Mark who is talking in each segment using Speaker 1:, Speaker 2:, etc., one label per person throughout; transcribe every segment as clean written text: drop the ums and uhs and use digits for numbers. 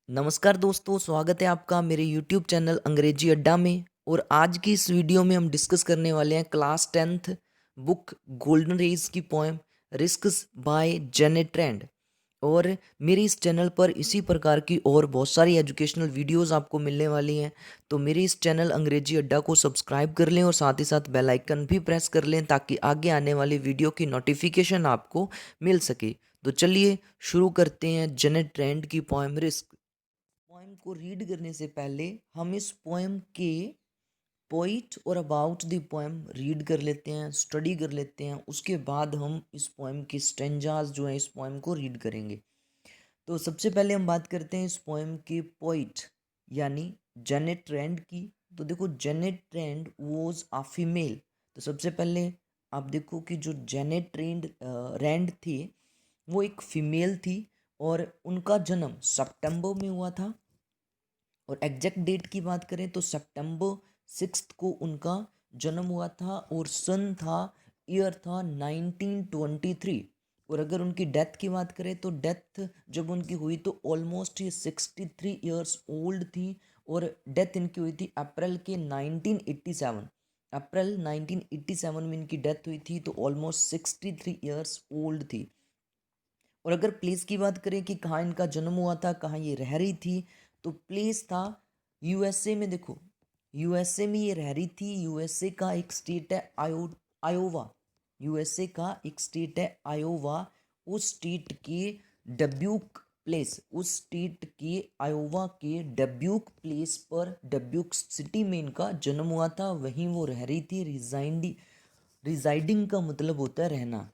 Speaker 1: नमस्कार दोस्तों, स्वागत है आपका मेरे यूट्यूब चैनल अंग्रेजी अड्डा में। और आज की इस वीडियो में हम डिस्कस करने वाले हैं class 10th book golden rays की poem risks by Janet Rand. और मेरे इस चैनल पर इसी प्रकार की और बहुत सारी एजुकेशनल वीडियोस आपको मिलने वाली हैं। तो मेरे इस चैनल अंग्रेजी अड्डा को सब्सक्राइब कर लें और साथ ही साथ बेल आइकन भी प्रेस कर लें ताकि आगे आने वाली वीडियो की नोटिफिकेशन आपको मिल सके। तो चलिए शुरू करते हैं जेनेट ट्रेंड की पोएम रिस्क। पोएम को रीड करने से पहले हम इस पोएम के पोइट और अबाउट द पोएम रीड कर लेते हैं, स्टडी कर लेते हैं। उसके बाद हम इस पोएम के स्टेंजाज जो हैं इस पोएम को रीड करेंगे। तो सबसे पहले हम बात करते हैं इस पोएम के पोइट यानी जेनेट रैंड की। तो देखो, Janet Rand was a female. तो सबसे पहले आप देखो कि जो जेनेट रैंड थी वो एक फीमेल थी और उनका जन्म सितंबर में हुआ था। और एग्जैक्ट डेट की बात करें तो सितंबर 6 को उनका जन्म हुआ था और सन था, ईयर था 1923। और अगर उनकी डेथ की बात करें तो डेथ जब उनकी हुई तो ऑलमोस्ट ये 63 ईयर्स ओल्ड थी। और डेथ इनकी हुई थी अप्रैल के 1987। अप्रैल 1987 में इनकी डेथ हुई थी तो ऑलमोस्ट 63 ईयर्स ओल्ड थी। और अगर प्लेस की बात करें कि कहाँ इनका जन्म हुआ था, कहाँ ये रह रही थी, तो प्लेस था यूएसए में। देखो, यूएसए में ये रह रही थी। यूएसए का एक स्टेट है आयोवा। यूएसए का एक स्टेट है आयोवा। उस स्टेट के डब्यूक प्लेस, उस स्टेट के आयोवा के डब्यूक प्लेस पर, डब्यूक सिटी में इनका जन्म हुआ था। वहीं वो रह रही थी। रिजाइडिंग का मतलब होता है रहना,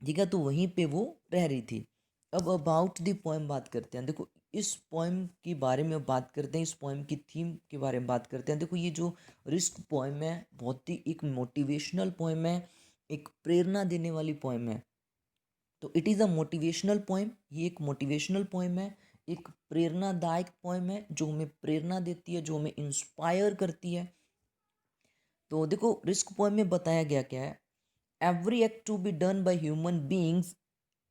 Speaker 1: ठीक है। तो वहीं पे वो रह रही थी। अब अबाउट द पोएम बात करते हैं। देखो, इस पोएम के बारे में बात करते हैं, इस पोएम की थीम के बारे में बात करते हैं। देखो, ये जो रिस्क पोएम है बहुत ही एक मोटिवेशनल पोएम है, एक प्रेरणा देने वाली पोएम है। तो it is a motivational poem. ये एक मोटिवेशनल पोएम है, एक प्रेरणादायक पोएम है जो हमें प्रेरणा देती है, जो हमें इंस्पायर करती है। तो देखो, रिस्क पोएम में बताया गया क्या है। Every act to be done by human beings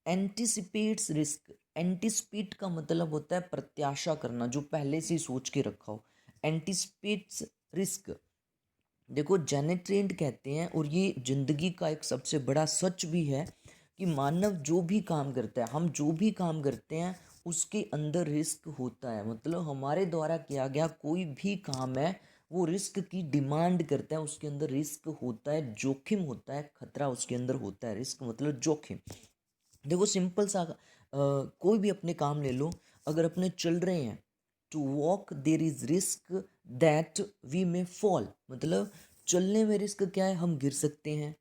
Speaker 1: anticipates risk. Anticipate का मतलब होता है प्रत्याशा करना, जो पहले से ही सोच के रखा हो। एंटिसिपेट्स रिस्क। देखो, जेनेट ट्रेंड कहते हैं, और ये जिंदगी का एक सबसे बड़ा सच भी है, कि मानव जो भी काम करता है, हम जो भी काम करते हैं उसके अंदर रिस्क होता है। मतलब हमारे द्वारा किया गया कोई भी काम है वो रिस्क की डिमांड करता है, उसके अंदर रिस्क होता है, जोखिम होता है, खतरा उसके अंदर होता है। रिस्क मतलब जोखिम। देखो, सिंपल सा कोई भी अपने काम ले लो। अगर अपने चल रहे हैं, to walk there is risk that we may fall. मतलब चलने में रिस्क क्या है, हम गिर सकते हैं।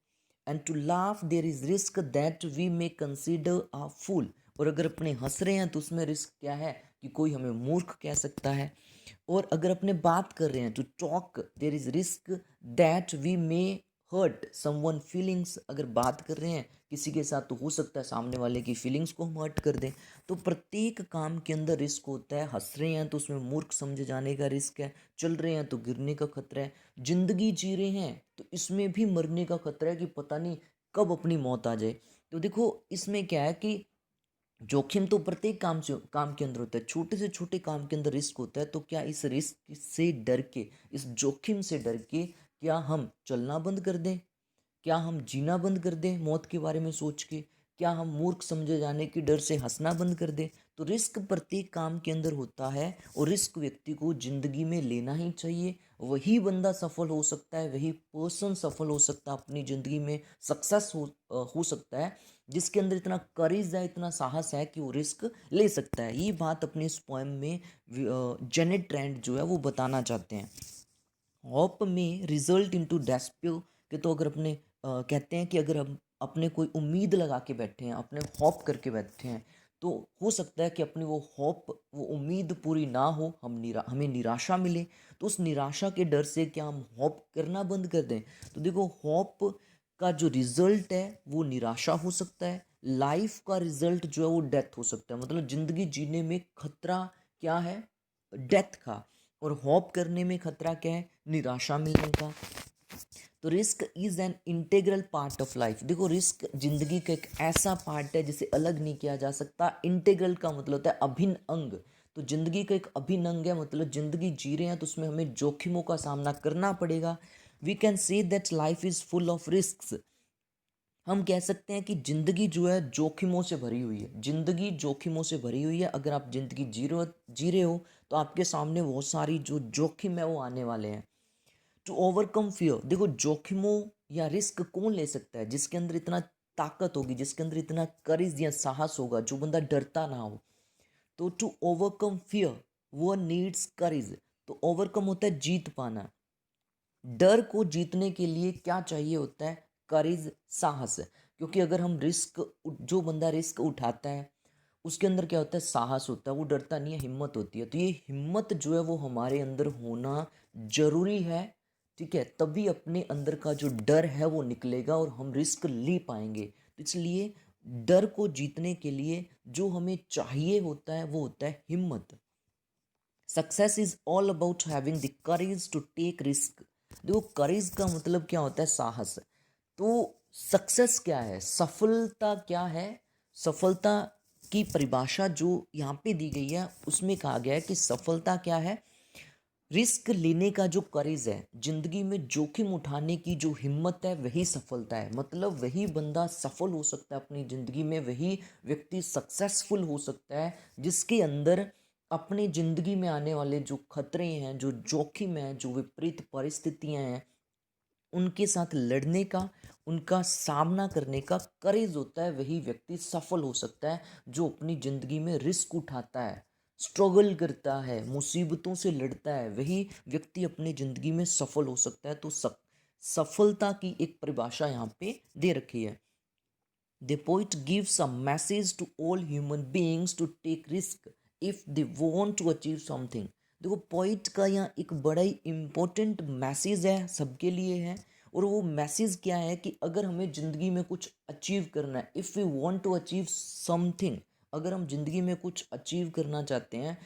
Speaker 1: And to laugh there is risk that we may consider a fool. और अगर अपने हंस रहे हैं तो उसमें रिस्क क्या है कि कोई हमें मूर्ख कह सकता है। और अगर अपने बात कर रहे हैं, to talk there is risk that we may hurt someone feelings. अगर बात कर रहे हैं किसी के साथ तो हो सकता है सामने वाले की फीलिंग्स को हम हर्ट कर दें। तो प्रत्येक काम के अंदर रिस्क होता है। हंस रहे हैं तो उसमें मूर्ख समझे जाने का रिस्क है, चल रहे हैं तो गिरने का खतरा है, जिंदगी जी रहे हैं तो इसमें भी मरने का खतरा है कि पता नहीं कब अपनी मौत आ जाए। तो देखो, इसमें क्या है कि जोखिम तो प्रत्येक काम के अंदर होता है, छोटे से छोटे काम के अंदर रिस्क होता है। तो क्या इस रिस्क से डर के, इस जोखिम से डर के, क्या हम चलना बंद कर दें? क्या हम जीना बंद कर दें मौत के बारे में सोच के? क्या हम मूर्ख समझे जाने के डर से हंसना बंद कर दें? तो रिस्क प्रत्येक काम के अंदर होता है और रिस्क व्यक्ति को जिंदगी में लेना ही चाहिए। वही बंदा सफल हो सकता है, वही पर्सन सफल हो सकता है, अपनी जिंदगी में सक्सेस हो सकता है, जिसके अंदर इतना करेज है, इतना साहस है कि वो रिस्क ले सकता है। ये बात अपने इस पोएम में जेनेट ट्रेंड जो है वो बताना चाहते हैं। होप में रिजल्ट इनटू डेस्पेयर। कि तो अगर अपने कहते हैं कि अगर हम अपने कोई उम्मीद लगा के बैठे हैं, अपने होप करके बैठे हैं, तो हो सकता है कि अपनी वो होप, वो उम्मीद पूरी ना हो, हमें निराशा मिले। तो उस निराशा के डर से क्या हम होप करना बंद कर दें? तो देखो, होप का जो रिजल्ट है वो निराशा हो सकता है। लाइफ का रिजल्ट जो है वो डेथ हो सकता है। मतलब जिंदगी जीने में खतरा क्या है? डेथ का। और होप करने में खतरा क्या है? निराशा मिलने का। तो risk is an integral part of life. देखो, रिस्क जिंदगी का एक ऐसा पार्ट है जिसे अलग नहीं किया जा सकता। इंटेग्रल का मतलब होता है अभिन्न अंग। तो ज़िंदगी का एक अभिन्न अंग है, मतलब ज़िंदगी जी रहे हैं तो उसमें हमें जोखिमों का सामना करना पड़ेगा। We can say that life is full of risk. हम कह सकते हैं कि ज़िंदगी जो है जोखिमों से भरी हुई है, ज़िंदगी जोखिमों से भरी हुई है। अगर आप ज़िंदगी जी रहे हो तो आपके सामने बहुत सारी जो जोखिम है वो आने वाले हैं। टू ओवरकम फियर, देखो जोखिमों या रिस्क कौन ले सकता है? जिसके अंदर इतना ताकत होगी, जिसके अंदर इतना करेज या साहस होगा, जो बंदा डरता ना हो। तो टू ओवरकम फियर वो नीड्स करेज। तो ओवरकम होता है जीत पाना। डर को जीतने के लिए क्या चाहिए होता है? करेज, साहस। क्योंकि अगर हम जो बंदा रिस्क उठाता है उसके अंदर क्या होता है? साहस होता है, वो डरता नहीं है, हिम्मत होती है। तो ये हिम्मत जो है वो हमारे अंदर होना जरूरी है, ठीक है? तभी अपने अंदर का जो डर है वो निकलेगा और हम रिस्क ले पाएंगे। तो इसलिए डर को जीतने के लिए जो हमें चाहिए होता है वो होता है हिम्मत। Success is all about having the courage to take risk. देखो करेज का मतलब क्या होता है? साहस। तो सक्सेस क्या है? सफलता क्या है? सफलता की परिभाषा जो यहाँ पे दी गई है उसमें कहा गया है कि सफलता क्या है? रिस्क लेने का जो करेज है, जिंदगी में जोखिम उठाने की जो हिम्मत है, वही सफलता है। मतलब वही बंदा सफल हो सकता है अपनी जिंदगी में, वही व्यक्ति सक्सेसफुल हो सकता है जिसके अंदर अपनी जिंदगी में आने वाले जो खतरे हैं, जो जोखिम है, जो विपरीत परिस्थितियां हैं, उनके साथ लड़ने का, उनका सामना करने का करेज होता है। वही व्यक्ति सफल हो सकता है जो अपनी जिंदगी में रिस्क उठाता है, स्ट्रगल करता है, मुसीबतों से लड़ता है। वही व्यक्ति अपनी जिंदगी में सफल हो सकता है। तो सफलता की एक परिभाषा यहाँ पे दे रखी है। The poet gives a message to all human beings to take risk if they want to achieve something. देखो पोइट का यहाँ एक बड़ा ही इम्पोर्टेंट मैसेज है, सबके लिए है। और वो मैसेज क्या है कि अगर हमें ज़िंदगी में कुछ अचीव करना है, if we want to achieve something, अगर हम ज़िंदगी में कुछ अचीव करना चाहते हैं,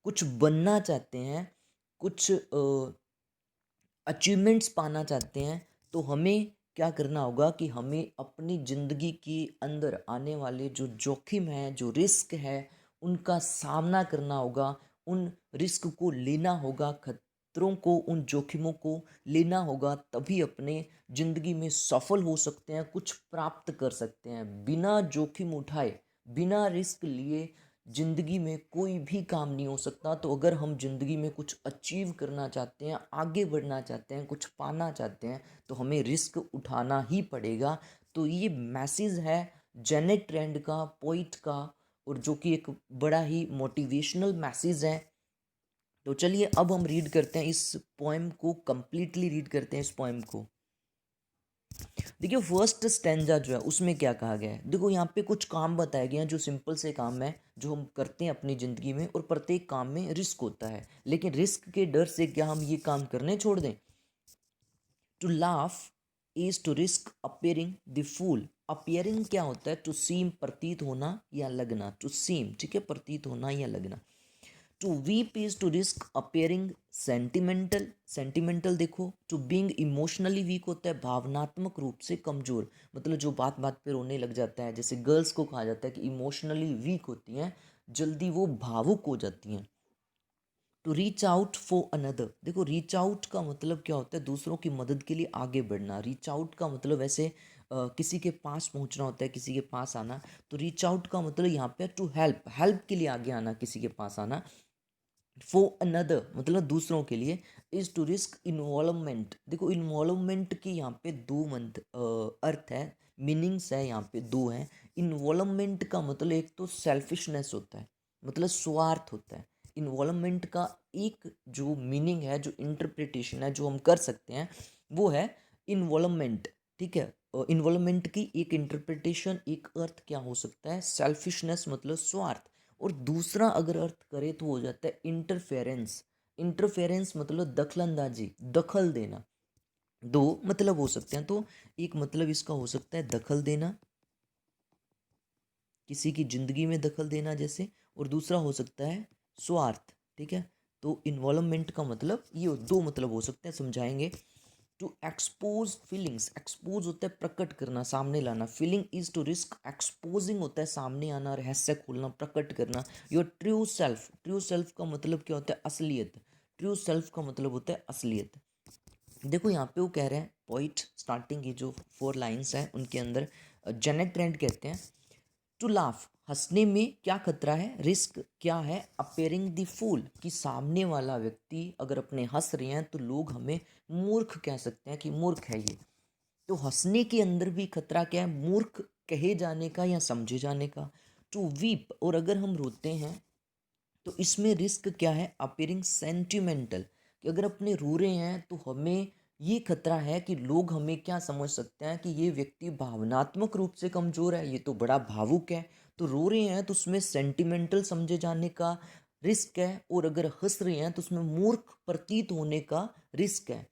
Speaker 1: कुछ बनना चाहते हैं, कुछ अचीवमेंट्स पाना चाहते हैं, तो हमें क्या करना होगा कि हमें अपनी ज़िंदगी के अंदर आने वाले जो जोखिम है, जो रिस्क है, उनका सामना करना होगा। उन रिस्क को लेना होगा, खतरों को, उन जोखिमों को लेना होगा। तभी अपने ज़िंदगी में सफल हो सकते हैं, कुछ प्राप्त कर सकते हैं। बिना जोखिम उठाए, बिना रिस्क लिए ज़िंदगी में कोई भी काम नहीं हो सकता। तो अगर हम ज़िंदगी में कुछ अचीव करना चाहते हैं, आगे बढ़ना चाहते हैं, कुछ पाना चाहते हैं, तो हमें रिस्क उठाना ही पड़ेगा। तो ये मैसेज है जेनेट ट्रेंड का, पोइट का, और जो कि एक बड़ा ही मोटिवेशनल मैसेज है। तो चलिए अब हम रीड करते हैं इस पोएम को, कंप्लीटली रीड करते हैं इस पोएम को। देखिए फर्स्ट स्टैंजा जो है उसमें क्या कहा गया है। देखो यहाँ पे कुछ काम बताए गए हैं जो सिंपल से काम है, जो हम करते हैं अपनी ज़िंदगी में, और प्रत्येक काम में रिस्क होता है। लेकिन रिस्क के डर से क्या हम ये काम करने छोड़ दें? To laugh is to risk appearing the fool. Appearing क्या होता है? टू सीम, प्रतीत होना या लगना। टू सीम, ठीक है, प्रतीत होना या लगना। To weep is to risk appearing sentimental. Sentimental देखो, टू बीइंग इमोशनली वीक होता है भावनात्मक रूप से कमजोर। मतलब जो बात बात पे रोने लग जाता है, जैसे गर्ल्स को कहा जाता है कि इमोशनली वीक होती हैं, जल्दी वो भावुक हो जाती हैं। To reach out for another, देखो रीच आउट का मतलब क्या होता है? दूसरों की मदद के लिए आगे बढ़ना। रीच आउट का मतलब ऐसे किसी के पास पहुंचना होता है, किसी के पास आना। तो रीच आउट का मतलब यहाँ पे टू हेल्प, हेल्प के लिए आगे आना, किसी के पास आना। फॉर अनदर मतलब दूसरों के लिए। इज टू रिस्क इन्वॉल्वमेंट, देखो इन्वॉल्वमेंट की यहाँ पे दो मंथ अर्थ है, मीनिंग्स है, यहाँ पे दो हैं। इन्वॉल्वमेंट का मतलब एक तो सेल्फिशनेस होता है, मतलब स्वार्थ होता है। इन्वॉल्वमेंट का एक जो मीनिंग है, जो इंटरप्रिटेशन है, जो हम कर सकते हैं, वो है इन्वॉल्वमेंट, ठीक है। इन्वॉल्वमेंट की एक इंटरप्रिटेशन, एक अर्थ क्या हो सकता है? सेल्फिशनेस मतलब स्वार्थ। और दूसरा अगर अर्थ करें तो हो जाता है इंटरफेरेंस। इंटरफेरेंस मतलब दखलंदाजी, दखल देना। दो मतलब हो सकते हैं। तो एक मतलब इसका हो सकता है दखल देना, किसी की जिंदगी में दखल देना जैसे, और दूसरा हो सकता है स्वार्थ, ठीक है। तो इन्वॉल्वमेंट का मतलब ये दो मतलब हो सकते हैं, समझाएंगे। टू एक्सपोज फीलिंग्स, एक्सपोज होता है प्रकट करना, सामने लाना, feeling is to risk exposing होता है सामने आना, रहस्य खोलना, प्रकट करना your true self. True self का मतलब क्या होता है? असलियत। ट्रू सेल्फ का मतलब होता है असलियत। देखो यहाँ पे वो कह रहे हैं पोइट, स्टार्टिंग ये जो 4 लाइन्स हैं उनके अंदर जेनेट ट्रेंट कहते हैं टू लाफ, हंसने में क्या खतरा है, रिस्क क्या है, अपेयरिंग द फूल, कि सामने वाला व्यक्ति अगर अपने हंस रहे हैं तो लोग हमें मूर्ख कह सकते हैं कि मूर्ख है ये। तो हंसने के अंदर भी खतरा क्या है? मूर्ख कहे जाने का या समझे जाने का। टू वीप, और अगर हम रोते हैं तो इसमें रिस्क क्या है? अपेयरिंग सेंटिमेंटल, कि अगर अपने रो रहे हैं तो हमें ये खतरा है कि लोग हमें क्या समझ सकते हैं कि ये व्यक्ति भावनात्मक रूप से कमजोर है, ये तो बड़ा भावुक है। तो रो रहे हैं तो उसमें सेंटिमेंटल समझे जाने का रिस्क है, और अगर हंस रहे हैं तो उसमें मूर्ख प्रतीत होने का रिस्क है।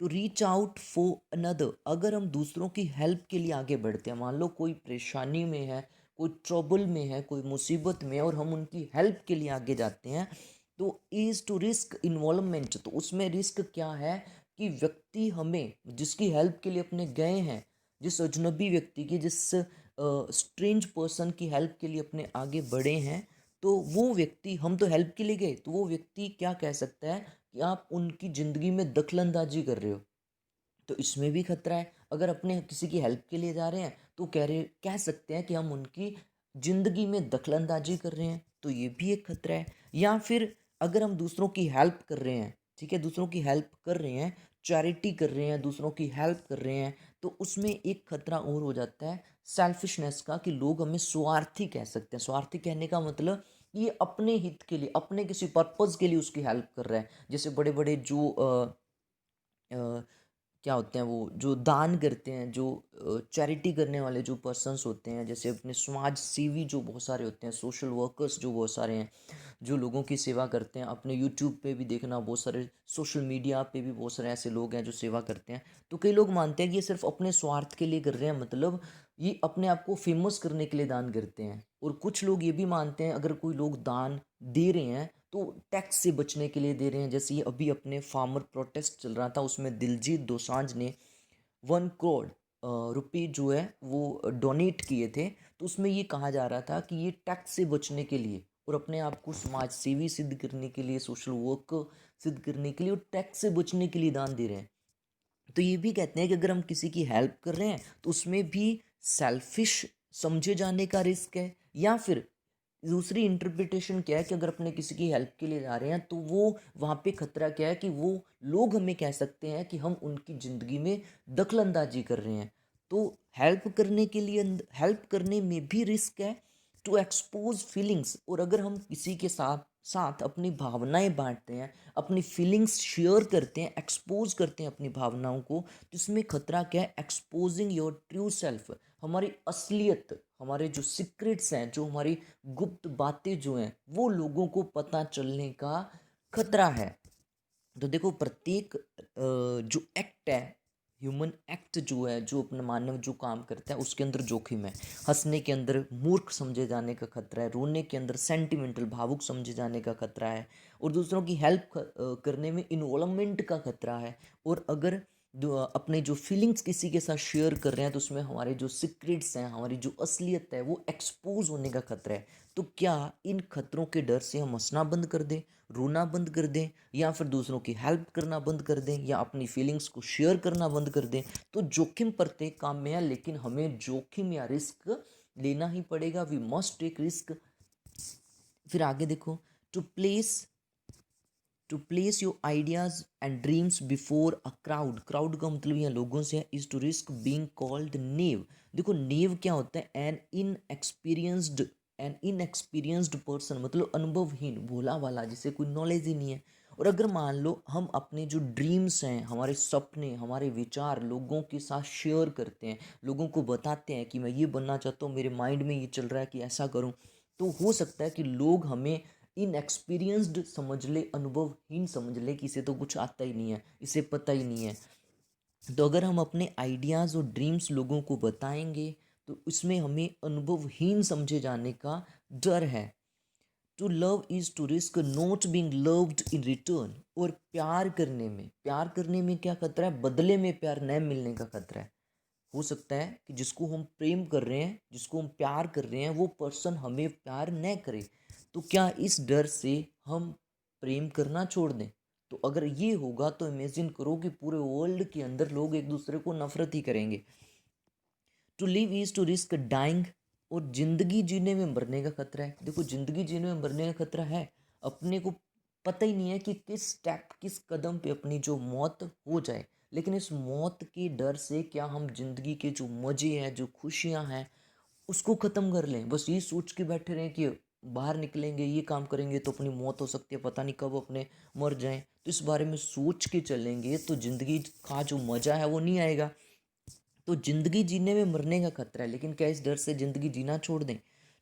Speaker 1: To reach out for another, अगर हम दूसरों की हेल्प के लिए आगे बढ़ते हैं, मान लो कोई परेशानी में है, कोई ट्रबल में है, कोई मुसीबत में है, और हम उनकी हेल्प के लिए आगे जाते हैं, तो इज टू रिस्क इन्वॉल्वमेंट, तो उसमें रिस्क क्या है कि व्यक्ति हमें जिसकी हेल्प के लिए अपने गए हैं, जिस अजनबी व्यक्ति की, जिस स्ट्रेंज पर्सन की हेल्प के लिए अपने आगे बढ़े हैं, तो वो व्यक्ति, हम तो हेल्प के लिए गए, तो वो व्यक्ति क्या कह सकता है कि आप उनकी ज़िंदगी में दखलंदाजी कर रहे हो। तो इसमें भी खतरा है। अगर अपने किसी की हेल्प के लिए जा रहे हैं तो कह सकते हैं कि हम उनकी ज़िंदगी में दखलंदाजी कर रहे हैं, तो ये भी एक खतरा है। या फिर अगर हम दूसरों की हेल्प कर रहे हैं, ठीक है, दूसरों की हेल्प कर रहे हैं, चैरिटी कर रहे हैं, दूसरों की हेल्प कर रहे हैं, तो उसमें एक खतरा और हो जाता है सेल्फिशनेस का, कि लोग हमें स्वार्थी कह सकते हैं। स्वार्थी कहने का मतलब ये अपने हित के लिए, अपने किसी पर्पज़ के लिए उसकी हेल्प कर रहा है। जैसे बड़े बड़े जो क्या होते हैं, वो जो दान करते हैं, जो चैरिटी करने वाले जो पर्सन्स होते हैं, जैसे अपने समाज सेवी जो बहुत सारे होते हैं, सोशल वर्कर्स जो बहुत सारे हैं, जो लोगों की सेवा करते हैं। अपने यूट्यूब पे भी देखना, बहुत सारे सोशल मीडिया पे भी बहुत सारे ऐसे लोग हैं जो सेवा करते हैं। तो कई लोग मानते हैं कि ये सिर्फ अपने स्वार्थ के लिए कर रहे हैं, मतलब ये अपने आप को फेमस करने के लिए दान करते हैं। और कुछ लोग ये भी मानते हैं अगर कोई लोग दान दे रहे हैं तो टैक्स से बचने के लिए दे रहे हैं। जैसे ये अभी अपने फार्मर प्रोटेस्ट चल रहा था, उसमें दिलजीत दोसांझ ने 1 करोड़ रुपये जो है वो डोनेट किए थे। तो उसमें ये कहा जा रहा था कि ये टैक्स से बचने के लिए और अपने आप को समाज सेवी सिद्ध करने के लिए, सोशल वर्क सिद्ध करने के लिए, और टैक्स से बचने के लिए दान दे रहे हैं। तो ये भी कहते हैं कि अगर हम किसी की हेल्प कर रहे हैं तो उसमें भी सेल्फिश समझे जाने का रिस्क है। या फिर दूसरी इंटरप्रिटेशन क्या है कि अगर अपने किसी की हेल्प के लिए जा रहे हैं तो वो वहाँ पे खतरा क्या है कि वो लोग हमें कह सकते हैं कि हम उनकी ज़िंदगी में दखलंदाजी कर रहे हैं। तो हेल्प करने के लिए, हेल्प करने में भी रिस्क है। टू एक्सपोज फीलिंग्स, और अगर हम किसी के साथ साथ अपनी भावनाएं बांटते हैं, अपनी फीलिंग्स शेयर करते हैं, एक्सपोज करते हैं अपनी भावनाओं को, तो इसमें खतरा क्या है? एक्सपोजिंग योर ट्रू सेल्फ, हमारी असलियत, हमारे जो सीक्रेट्स हैं, जो हमारी गुप्त बातें जो हैं, वो लोगों को पता चलने का खतरा है। तो देखो प्रत्येक जो एक्ट है, ह्यूमन एक्ट जो है, जो अपना मानव जो काम करता है उसके अंदर जोखिम है। हंसने के अंदर मूर्ख समझे जाने का खतरा है, रोने के अंदर सेंटिमेंटल भावुक समझे जाने का खतरा है, और दूसरों की हेल्प करने में इन्वॉल्वमेंट का खतरा है। और अगर अपने जो फीलिंग्स किसी के साथ शेयर कर रहे हैं तो उसमें हमारे जो सीक्रेट्स हैं, हमारी जो असलियत है, वो एक्सपोज होने का खतरा है। तो क्या इन खतरों के डर से हम हंसना बंद कर दें, रोना बंद कर दें, या फिर दूसरों की हेल्प करना बंद कर दें, या अपनी फीलिंग्स को शेयर करना बंद कर दें? तो जोखिम प्रत्येक काम में है, लेकिन हमें जोखिम या रिस्क लेना ही पड़ेगा। We must take risk. फिर आगे देखो, to place to place your ideas and dreams before a crowd. Crowd का मतलब यहाँ लोगों से है। Is to risk being called naive. देखो नेव क्या होता है? एन इनएक्सपीरियंस्ड पर्सन, मतलब अनुभवहीन, भोला वाला, जिसे कोई नॉलेज ही नहीं है। और अगर मान लो हम अपने जो ड्रीम्स हैं, हमारे सपने, हमारे विचार लोगों के साथ शेयर करते हैं, लोगों को बताते हैं कि मैं ये बनना चाहता हूँ, मेरे माइंड में ये चल रहा है कि ऐसा करूँ, तो हो सकता है कि लोग हमें इनएक्सपीरियंस्ड समझ ले, अनुभवहीन समझ ले, कि इसे तो कुछ आता ही नहीं है, इसे पता ही नहीं है। तो अगर हम अपने आइडियाज़ और ड्रीम्स लोगों को बताएंगे तो इसमें हमें अनुभवहीन समझे जाने का डर है। To love is to risk not being loved in return. और प्यार करने में क्या खतरा है? बदले में प्यार न मिलने का खतरा है। हो सकता है कि जिसको हम प्रेम कर रहे हैं, जिसको हम प्यार कर रहे हैं, वो पर्सन हमें प्यार न करे। तो क्या इस डर से हम प्रेम करना छोड़ दें? तो अगर ये होगा तो इमेजिन करो कि पूरे वर्ल्ड के अंदर लोग एक दूसरे को नफरत ही करेंगे। To live is to risk dying. और जिंदगी जीने में मरने का खतरा है। देखो, जिंदगी जीने में मरने का खतरा है। अपने को पता ही नहीं है कि किस स्टेप, किस कदम पे अपनी जो मौत हो जाए। लेकिन इस मौत के डर से क्या हम जिंदगी के जो मजे हैं, जो खुशियां हैं, उसको ख़त्म कर लें? बस ये सोच के बैठे रहें कि बाहर निकलेंगे, ये काम करेंगे तो अपनी मौत हो सकती है, पता नहीं कब अपने मर जाएं। तो इस बारे में सोच के चलेंगे तो ज़िंदगी का जो मज़ा है वो नहीं आएगा। तो ज़िंदगी जीने में मरने का खतरा है, लेकिन क्या इस डर से ज़िंदगी जीना छोड़ दें?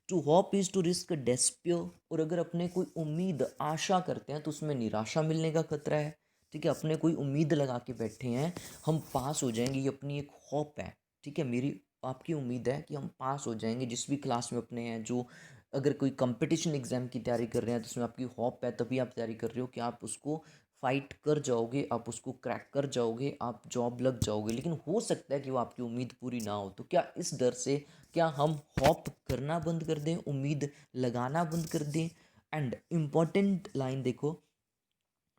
Speaker 1: To hope is to risk despair. और अगर अपने कोई उम्मीद, आशा करते हैं तो उसमें निराशा मिलने का खतरा है। ठीक है, अपने कोई उम्मीद लगा के बैठे हैं हम पास हो जाएंगे, ये अपनी एक होप है। ठीक है, मेरी आपकी उम्मीद है कि हम पास हो जाएंगे जिस भी क्लास में अपने हैं। जो अगर कोई कंपटीशन एग्ज़ाम की तैयारी कर रहे हैं तो उसमें आपकी होप है, तभी आप तैयारी कर रहे हो कि आप उसको फाइट कर जाओगे, आप उसको क्रैक कर जाओगे, आप जॉब लग जाओगे। लेकिन हो सकता है कि वो आपकी उम्मीद पूरी ना हो। तो क्या इस डर से क्या हम होप करना बंद कर दें, उम्मीद लगाना बंद कर दें? एंड इम्पॉर्टेंट लाइन देखो,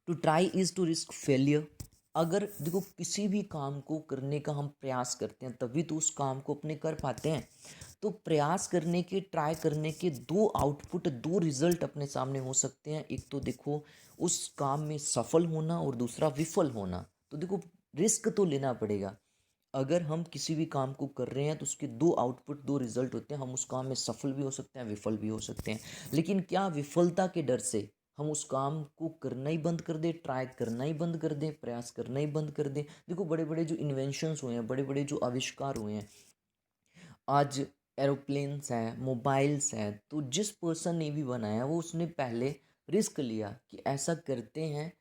Speaker 1: to try is to risk failure. अगर देखो किसी भी काम को करने का हम प्रयास करते हैं तभी तो उस काम को अपने कर पाते हैं। तो प्रयास करने के, ट्राई करने के दो आउटपुट, दो रिजल्ट अपने सामने हो सकते हैं। एक तो देखो उस काम में सफल होना और दूसरा विफल होना। तो देखो रिस्क तो लेना पड़ेगा। अगर हम किसी भी काम को कर रहे हैं तो उसके दो आउटपुट, दो रिजल्ट होते हैं। हम उस काम में सफल भी हो सकते हैं, विफल भी हो सकते हैं। लेकिन क्या विफलता के डर से हम उस काम को करना ही बंद कर दें, ट्राई करना ही बंद कर दें, प्रयास करना ही बंद कर दें? देखो बड़े बड़े जो इन्वेंशंस हुए हैं, बड़े बड़े जो आविष्कार हुए हैं, आज एरोप्लेन्स हैं, मोबाइल्स हैं, तो जिस पर्सन ने भी बनाया वो उसने पहले रिस्क लिया कि ऐसा करते हैं,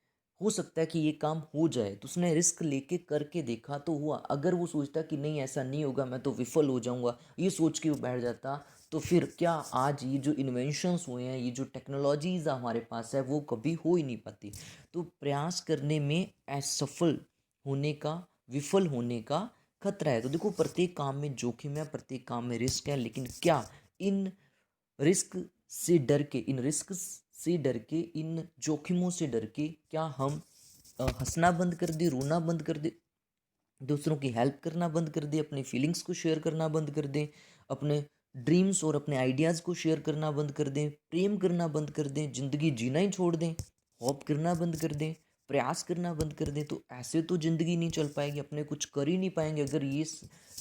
Speaker 1: हो सकता है कि ये काम हो जाए। तो उसने रिस्क लेके करके देखा तो हुआ। अगर वो सोचता कि नहीं ऐसा नहीं होगा, मैं तो विफल हो जाऊंगा, ये सोच के वो बैठ जाता, तो फिर क्या आज ये जो इन्वेंशंस हुए हैं, ये जो टेक्नोलॉजीज़ हमारे पास है, वो कभी हो ही नहीं पाती। तो प्रयास करने में असफल होने का, विफल होने का खतरा है। तो देखो प्रत्येक काम में जोखिम है, प्रत्येक काम में रिस्क है। लेकिन क्या इन रिस्क से डर के, इन रिस्क से डर के, इन जोखिमों से डर के क्या हम हंसना बंद कर दे, रोना बंद कर दे, दूसरों की हेल्प करना बंद कर दे, अपने फीलिंग्स को शेयर करना बंद कर दें, अपने ड्रीम्स और अपने आइडियाज़ को शेयर करना बंद कर दें, प्रेम करना बंद कर दें, ज़िंदगी जीना ही छोड़ दें, होप करना बंद कर दें, प्रयास करना बंद कर दें? तो ऐसे तो ज़िंदगी नहीं चल पाएगी, अपने कुछ कर ही नहीं पाएंगे। अगर ये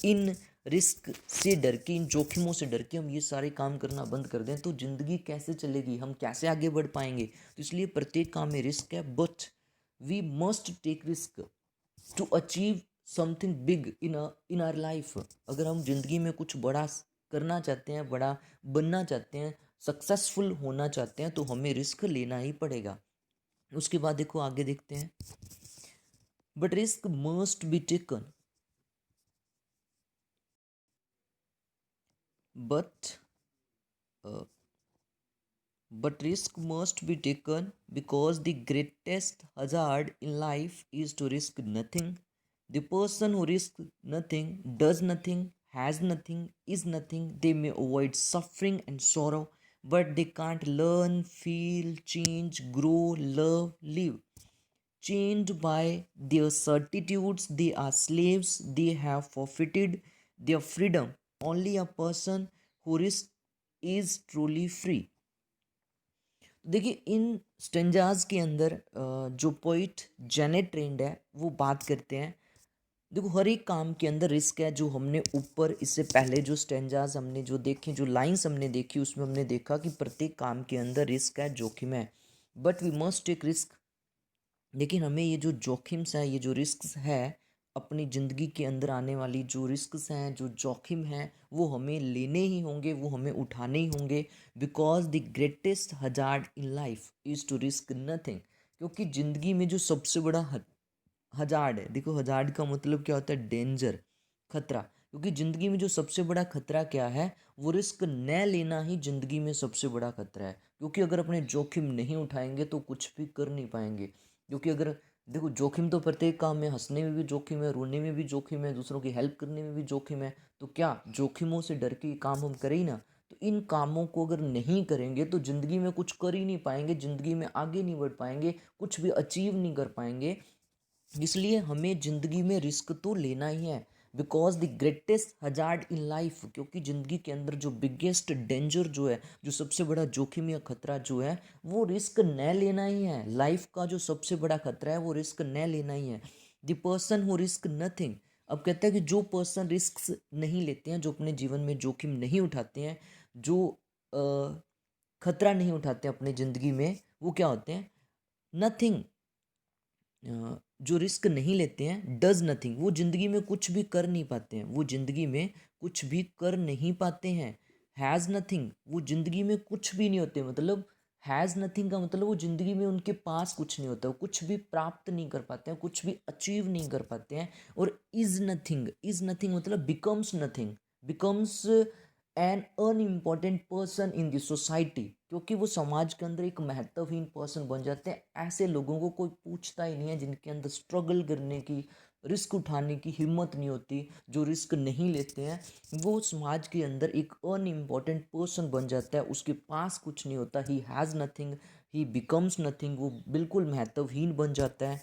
Speaker 1: इन रिस्क से डर के, इन जोखिमों से डर के हम ये सारे काम करना बंद कर दें तो ज़िंदगी कैसे चलेगी, हम कैसे आगे बढ़ पाएंगे? तो इसलिए प्रत्येक काम में रिस्क है, but we must take risk to achieve something big in our life. अगर हम जिंदगी में कुछ बड़ा करना चाहते हैं, बड़ा बनना चाहते हैं, सक्सेसफुल होना चाहते हैं, तो हमें रिस्क लेना ही पड़ेगा। उसके बाद देखो आगे देखते हैं, but risk must be taken, but but risk must be taken because the greatest hazard in life is to risk nothing. The person who risks nothing, does nothing, has nothing, is nothing. They may avoid suffering and sorrow, but they can't learn, feel, change, grow, love, live. Chained by their certitudes, they are slaves, they have forfeited their freedom. Only a person who risks is truly free. देखिए इन stanzas के अंदर जो poet Janet trend है वो बात करते हैं। देखो हर एक काम के अंदर रिस्क है। जो हमने ऊपर इससे पहले जो स्टेंजाज हमने जो देखे, जो लाइंस हमने देखी, उसमें हमने देखा कि प्रत्येक काम के अंदर रिस्क है, जोखिम है, but we must take risk. लेकिन हमें ये जो जोखिम्स हैं, ये जो रिस्क्स है, अपनी ज़िंदगी के अंदर आने वाली जो रिस्क्स हैं, जो जोखिम हैं, वो हमें लेने ही होंगे, वो हमें उठाने ही होंगे। Because the greatest hazard in life is to risk nothing. क्योंकि ज़िंदगी में जो सबसे बड़ा हजार्ड है, देखो हजार्ड का मतलब क्या होता है? डेंजर, खतरा। क्योंकि ज़िंदगी में जो सबसे बड़ा खतरा क्या है? वो रिस्क न लेना ही ज़िंदगी में सबसे बड़ा खतरा है, क्योंकि अगर अपने जोखिम नहीं उठाएंगे तो कुछ भी कर नहीं पाएंगे। क्योंकि अगर देखो, जोखिम तो प्रत्येक काम में, हंसने में भी जोखिम है, रोने में भी जोखिम है, दूसरों की हेल्प करने में भी जोखिम है। तो क्या जोखिमों से डर के ये काम हम करें ही ना? तो इन कामों को अगर नहीं करेंगे तो ज़िंदगी में कुछ कर ही नहीं पाएंगे, ज़िंदगी में आगे नहीं बढ़ पाएंगे, कुछ भी अचीव नहीं कर पाएंगे। इसलिए हमें ज़िंदगी में रिस्क तो लेना ही है, because the greatest hazard in life, क्योंकि ज़िंदगी के अंदर जो बिगेस्ट डेंजर जो है, जो सबसे बड़ा जोखिम या खतरा जो है, वो रिस्क न लेना ही है। लाइफ का जो सबसे बड़ा खतरा है वो रिस्क न लेना ही है। The person who risk nothing, अब कहता है कि जो पर्सन रिस्क नहीं लेते हैं, जो अपने जीवन में जोखिम नहीं उठाते हैं, जो खतरा नहीं उठाते अपने ज़िंदगी में, वो क्या होते हैं? नथिंग। जो रिस्क नहीं लेते हैं, डज नथिंग, वो ज़िंदगी में कुछ भी कर नहीं पाते हैं, वो ज़िंदगी में कुछ भी कर नहीं पाते हैं। हैज़ नथिंग, वो ज़िंदगी में कुछ भी नहीं होते, मतलब हैज़ नथिंग का मतलब वो ज़िंदगी में उनके पास कुछ नहीं होता, वो कुछ भी प्राप्त नहीं कर पाते हैं, कुछ भी अचीव नहीं कर पाते हैं। और इज़ नथिंग मतलब becomes nothing, becomes N unimportant person in the society, क्योंकि वो समाज के अंदर एक महत्वहीन पर्सन बन जाते हैं। ऐसे लोगों को कोई पूछता ही नहीं है, जिनके अंदर स्ट्रगल करने की, रिस्क उठाने की हिम्मत नहीं होती, जो रिस्क नहीं लेते हैं, वो समाज के अंदर एक अनइम्पॉर्टेंट पर्सन बन जाता है। उसके पास कुछ नहीं होता, he has nothing, he becomes nothing, वो बिल्कुल महत्वहीन बन जाता है।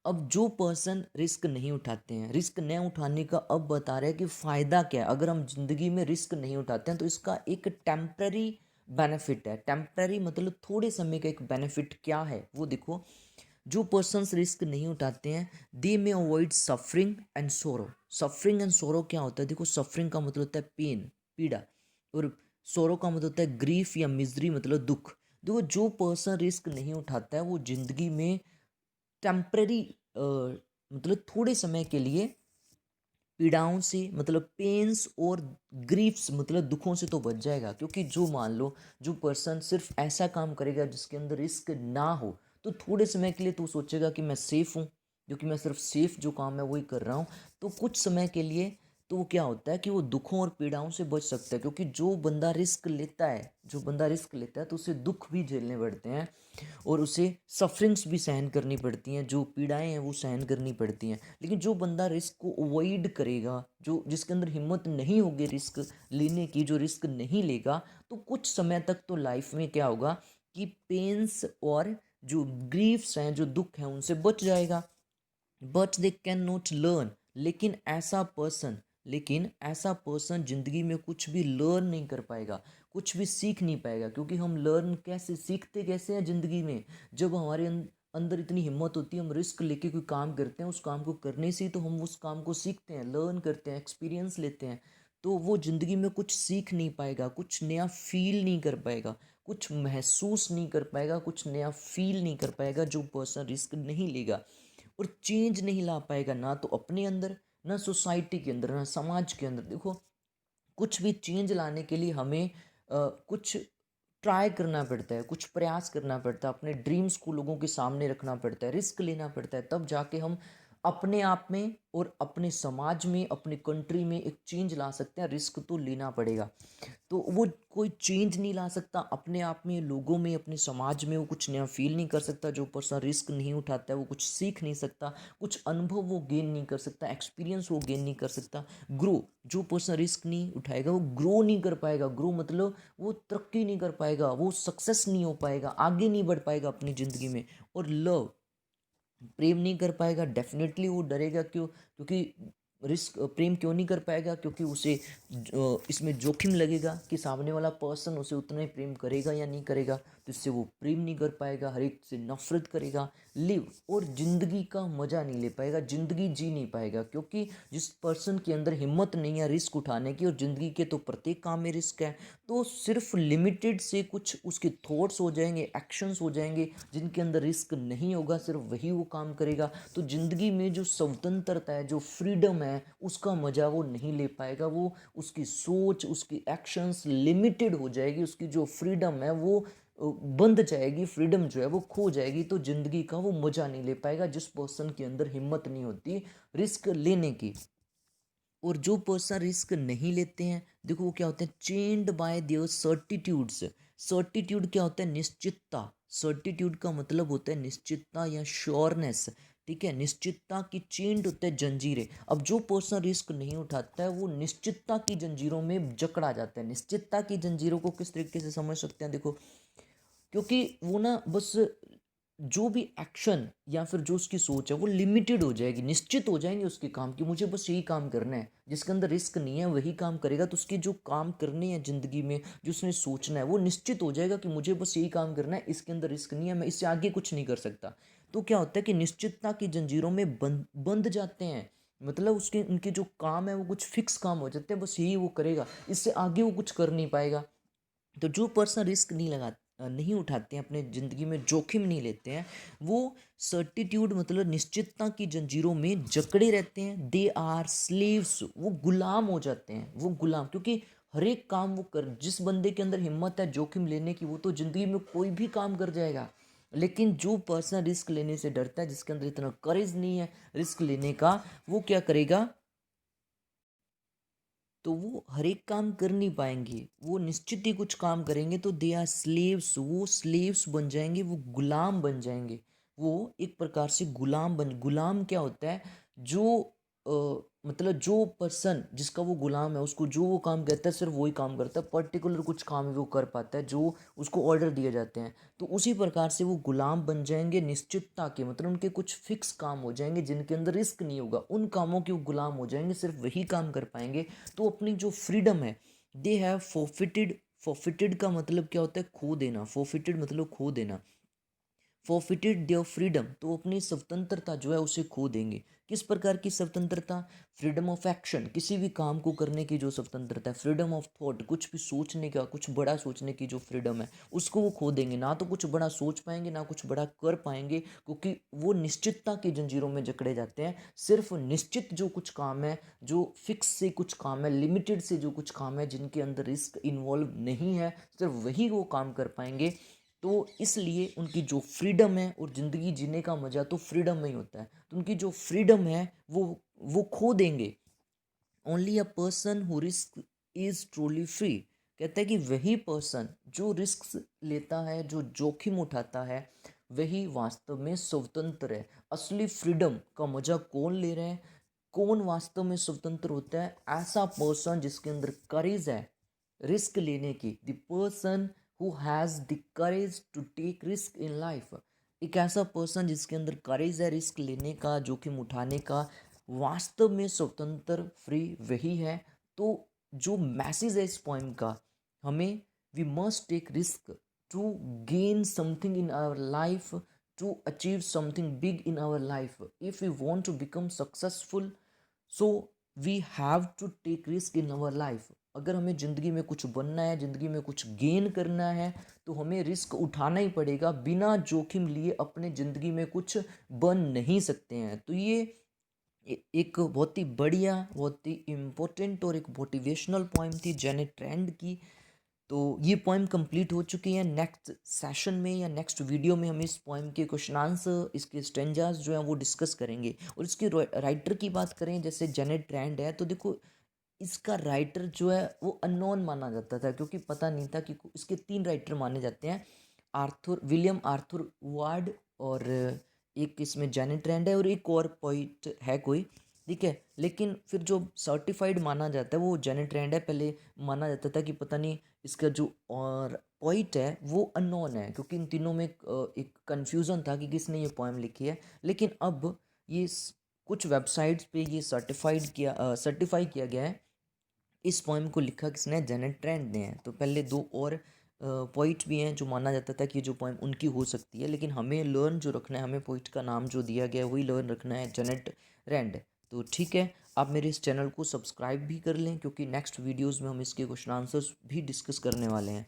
Speaker 1: अब जो पर्सन रिस्क नहीं उठाते हैं, रिस्क न उठाने का अब बता रहे हैं कि फ़ायदा क्या है। अगर हम ज़िंदगी में रिस्क नहीं उठाते हैं तो इसका एक टेम्पररी बेनिफिट है। टेम्पररी मतलब थोड़े समय का एक बेनिफिट क्या है वो देखो। जो पर्सन्स रिस्क नहीं उठाते हैं, they may avoid suffering and sorrow. Suffering and sorrow क्या होता है? देखो, सफरिंग का मतलब होता है पेन, पीड़ा, और सोरो का मतलब होता है ग्रीफ या मिजरी, मतलब दुख। देखो, जो पर्सन रिस्क नहीं उठाता है वो जिंदगी में टेम्पररी, मतलब थोड़े समय के लिए पीड़ाओं से, मतलब पेन्स और ग्रीफ्स मतलब दुखों से तो बच जाएगा। क्योंकि जो मान लो, जो पर्सन सिर्फ ऐसा काम करेगा जिसके अंदर रिस्क ना हो, तो थोड़े समय के लिए तो सोचेगा कि मैं सेफ हूँ, क्योंकि मैं सिर्फ सेफ जो काम है वही कर रहा हूँ। तो कुछ समय के लिए तो वो क्या होता है कि वो दुखों और पीड़ाओं से बच सकता है। क्योंकि जो बंदा रिस्क लेता है, जो बंदा रिस्क लेता है तो उसे दुख भी झेलने पड़ते हैं, और उसे सफरिंग्स भी सहन करनी पड़ती हैं, जो पीड़ाएं हैं वो सहन करनी पड़ती हैं। लेकिन जो बंदा रिस्क को अवॉइड करेगा, जो जिसके अंदर हिम्मत नहीं होगी रिस्क लेने की, जो रिस्क नहीं लेगा, तो कुछ समय तक तो लाइफ में क्या होगा कि पेन्स और जो ग्रीफ्स हैं, जो दुख हैं, उनसे बच जाएगा। But they can not learn, लेकिन ऐसा पर्सन जिंदगी में कुछ भी लर्न नहीं कर पाएगा, कुछ भी सीख नहीं पाएगा। क्योंकि हम लर्न कैसे सीखते कैसे हैं जिंदगी में? जब हमारे अंदर इतनी हिम्मत होती है, हम रिस्क लेके कोई काम करते हैं, उस काम को करने से ही तो हम उस काम को सीखते हैं, लर्न करते हैं, एक्सपीरियंस लेते हैं। तो वो ज़िंदगी में कुछ सीख नहीं पाएगा, कुछ नया फील नहीं कर पाएगा, कुछ महसूस नहीं कर पाएगा, कुछ नया फील नहीं कर पाएगा, जो पर्सन रिस्क नहीं लेगा। और चेंज नहीं ला पाएगा, ना तो अपने अंदर, ना सोसाइटी के अंदर, ना समाज के अंदर। देखो, कुछ भी चेंज लाने के लिए हमें कुछ ट्राई करना पड़ता है, कुछ प्रयास करना पड़ता है, अपने ड्रीम्स को लोगों के सामने रखना पड़ता है, रिस्क लेना पड़ता है, तब जाके हम अपने आप में और अपने समाज में, अपने कंट्री में एक चेंज ला सकते हैं। रिस्क तो लेना पड़ेगा। तो वो कोई चेंज नहीं ला सकता अपने आप में, लोगों में, अपने समाज में, वो कुछ नया फील नहीं कर सकता। जो पर्सन रिस्क नहीं उठाता है वो कुछ सीख नहीं सकता, कुछ अनुभव वो गेन नहीं कर सकता, एक्सपीरियंस वो गेन नहीं कर सकता। ग्रो, जो पर्सन रिस्क नहीं उठाएगा वो ग्रो नहीं कर पाएगा। ग्रो मतलब वो तरक्की नहीं कर पाएगा, वो सक्सेस नहीं हो पाएगा, आगे नहीं बढ़ पाएगा अपनी ज़िंदगी में। और लव, प्रेम नहीं कर पाएगा, डेफिनेटली वो डरेगा। क्यों? क्योंकि रिस्क, प्रेम क्यों नहीं कर पाएगा? क्योंकि उसे इसमें जोखिम लगेगा कि सामने वाला पर्सन उसे उतना ही प्रेम करेगा या नहीं करेगा, तो इससे वो प्रेम नहीं कर पाएगा, हर एक से नफरत करेगा। लिव, और ज़िंदगी का मज़ा नहीं ले पाएगा, ज़िंदगी जी नहीं पाएगा। क्योंकि जिस पर्सन के अंदर हिम्मत नहीं है रिस्क उठाने की, और ज़िंदगी के तो प्रत्येक काम में रिस्क है, तो सिर्फ लिमिटेड से कुछ उसके थॉट्स हो जाएंगे, एक्शंस हो जाएंगे, जिनके अंदर रिस्क नहीं होगा, सिर्फ वही वो काम करेगा। तो ज़िंदगी में जो स्वतंत्रता है, जो फ्रीडम है, उसका मज़ा वो नहीं ले पाएगा। वो, उसकी सोच, उसकी एक्शंस लिमिटेड हो जाएगी, उसकी जो फ्रीडम है वो बंद जाएगी, फ्रीडम जो है वो खो जाएगी। तो ज़िंदगी का वो मज़ा नहीं ले पाएगा, जिस पर्सन के अंदर हिम्मत नहीं होती रिस्क लेने की। और जो पर्सन रिस्क नहीं लेते हैं, देखो वो क्या होते हैं, चेन्ड बाय देयर सर्टिट्यूड्स। सर्टिट्यूड क्या होता है, निश्चितता। सर्टिट्यूड का मतलब होता है निश्चितता या श्योरनेस, ठीक है, निश्चितता की चेन्ड होता है जंजीरें। अब जो पर्सन रिस्क नहीं उठाता है वो निश्चितता की जंजीरों में जकड़ा जाता है। निश्चितता की जंजीरों को किस तरीके से समझ सकते हैं, देखो, क्योंकि वो ना बस जो भी एक्शन या फिर जो उसकी सोच है वो लिमिटेड हो जाएगी, निश्चित हो जाएंगे उसके काम की, मुझे बस यही काम करना है, जिसके अंदर रिस्क नहीं है वही काम करेगा। तो उसके जो काम करने हैं ज़िंदगी में, जो उसने सोचना है वो निश्चित हो जाएगा कि मुझे बस यही काम करना है, इसके अंदर रिस्क नहीं है, मैं इससे आगे कुछ नहीं कर सकता। तो क्या होता है कि निश्चितता की जंजीरों में बंध जाते हैं। मतलब उसके उनके जो काम है वो कुछ फिक्स काम हो जाते हैं, बस यही वो करेगा, इससे आगे वो कुछ कर नहीं पाएगा। तो जो पर्सन रिस्क नहीं उठाते हैं, अपने ज़िंदगी में जोखिम नहीं लेते हैं, वो सर्टिट्यूड मतलब निश्चितता की जंजीरों में जकड़े रहते हैं। दे आर स्लेव्स, वो गुलाम हो जाते हैं, वो गुलाम, क्योंकि हर एक काम वो कर, जिस बंदे के अंदर हिम्मत है जोखिम लेने की, वो तो ज़िंदगी में कोई भी काम कर जाएगा। लेकिन जो पर्सन रिस्क लेने से डरता है, जिसके अंदर इतना करेज नहीं है रिस्क लेने का, वो क्या करेगा, तो वो हर एक काम कर नहीं पाएंगे, वो निश्चित ही कुछ काम करेंगे, तो दे आर स्लेव्स, वो स्लेव्स बन जाएंगे, वो गुलाम बन जाएंगे। वो एक प्रकार से गुलाम क्या होता है, जो मतलब जो पर्सन जिसका वो गुलाम है, उसको जो वो काम कहता है सिर्फ वही काम करता है, पर्टिकुलर कुछ काम ही वो कर पाता है जो उसको ऑर्डर दिए जाते हैं। तो उसी प्रकार से वो गुलाम बन जाएंगे निश्चितता के, मतलब उनके कुछ फिक्स काम हो जाएंगे जिनके अंदर रिस्क नहीं होगा, उन कामों के वो गुलाम हो जाएंगे, सिर्फ वही काम कर पाएंगे। तो अपनी जो फ्रीडम है, दे हैव फोर्फिटेड। फोर्फिटेड का मतलब क्या होता है, खो देना। फोर्फिटेड मतलब खो देना। फॉरफिटेड देयर फ्रीडम, तो अपनी स्वतंत्रता जो है उसे खो देंगे। किस प्रकार की स्वतंत्रता, फ्रीडम ऑफ एक्शन, किसी भी काम को करने की जो स्वतंत्रता है, फ्रीडम ऑफ थॉट, कुछ भी सोचने का, कुछ बड़ा सोचने की जो फ्रीडम है उसको वो खो देंगे। ना तो कुछ बड़ा सोच पाएंगे, ना कुछ बड़ा कर पाएंगे, क्योंकि वो निश्चितता की जंजीरों में जकड़े जाते हैं। सिर्फ निश्चित जो कुछ काम है, जो फिक्स से कुछ काम है, लिमिटेड से जो कुछ काम है जिनके अंदर रिस्क इन्वॉल्व नहीं है, सिर्फ वही वो काम कर पाएंगे। तो इसलिए उनकी जो फ्रीडम है, और ज़िंदगी जीने का मज़ा तो फ्रीडम में ही होता है, तो उनकी जो फ्रीडम है वो खो देंगे। Only a person who risk is truly free, कहता है कि वही पर्सन जो रिस्क लेता है, जो जोखिम उठाता है, वही वास्तव में स्वतंत्र है। असली फ्रीडम का मज़ा कौन ले रहा है, कौन वास्तव में स्वतंत्र होता है, ऐसा पर्सन जिसके अंदर करेज है रिस्क लेने की। The person who has the courage to take risk in life, एक ऐसा पर्सन जिसके अंदर करेज है रिस्क लेने का, जोखिम उठाने का, वास्तव में स्वतंत्र फ्री वही है। तो जो मैसेज है इस पोइम का हमें, we must take risk to gain something in our life, to achieve something big in our life, if we want to become successful, so we have to take risk in our life. अगर हमें ज़िंदगी में कुछ बनना है, ज़िंदगी में कुछ गेन करना है, तो हमें रिस्क उठाना ही पड़ेगा। बिना जोखिम लिए अपने ज़िंदगी में कुछ बन नहीं सकते हैं। तो ये एक बहुत ही बढ़िया, बहुत ही इम्पोर्टेंट और एक मोटिवेशनल पोइम थी जेनेट ट्रेंड की। तो ये पोइम कंप्लीट हो चुकी है। नेक्स्ट सेशन में या नेक्स्ट वीडियो में हम इस पोइम के क्वेश्चन आंसर, इसके स्टेंजास जो हैं वो डिस्कस करेंगे। और इसके राइटर की बात करें, जैसे जेनेट ट्रेंड है, तो देखो इसका राइटर जो है वो अननोन माना जाता था, क्योंकि पता नहीं था कि इसके 3 राइटर माने जाते हैं, आर्थर विलियम आर्थर वार्ड, और एक इसमें जेनेट ट्रेंड है, और एक और पोइट है कोई, ठीक है। लेकिन फिर जो सर्टिफाइड माना जाता है वो जेनेट ट्रेंड है। पहले माना जाता था कि पता नहीं इसका जो और पोइट है वो अननोन है, क्योंकि इन तीनों में एक कन्फ्यूज़न था कि किसने ये पोएम लिखी है। लेकिन अब ये कुछ वेबसाइट्स पे ये सर्टिफाई किया गया है, इस पोएम को लिखा किसने है, जेनेट ट्रेंड ने है। तो पहले 2 और पोइट भी हैं जो माना जाता था कि जो पोएम उनकी हो सकती है, लेकिन हमें लर्न जो रखना है, हमें पोइट का नाम जो दिया गया है वही लर्न रखना है, जेनेट ट्रेंड। तो ठीक है, आप मेरे इस चैनल को सब्सक्राइब भी कर लें, क्योंकि नेक्स्ट वीडियोज़ में हम इसके क्वेश्चन आंसर्स भी डिस्कस करने वाले हैं।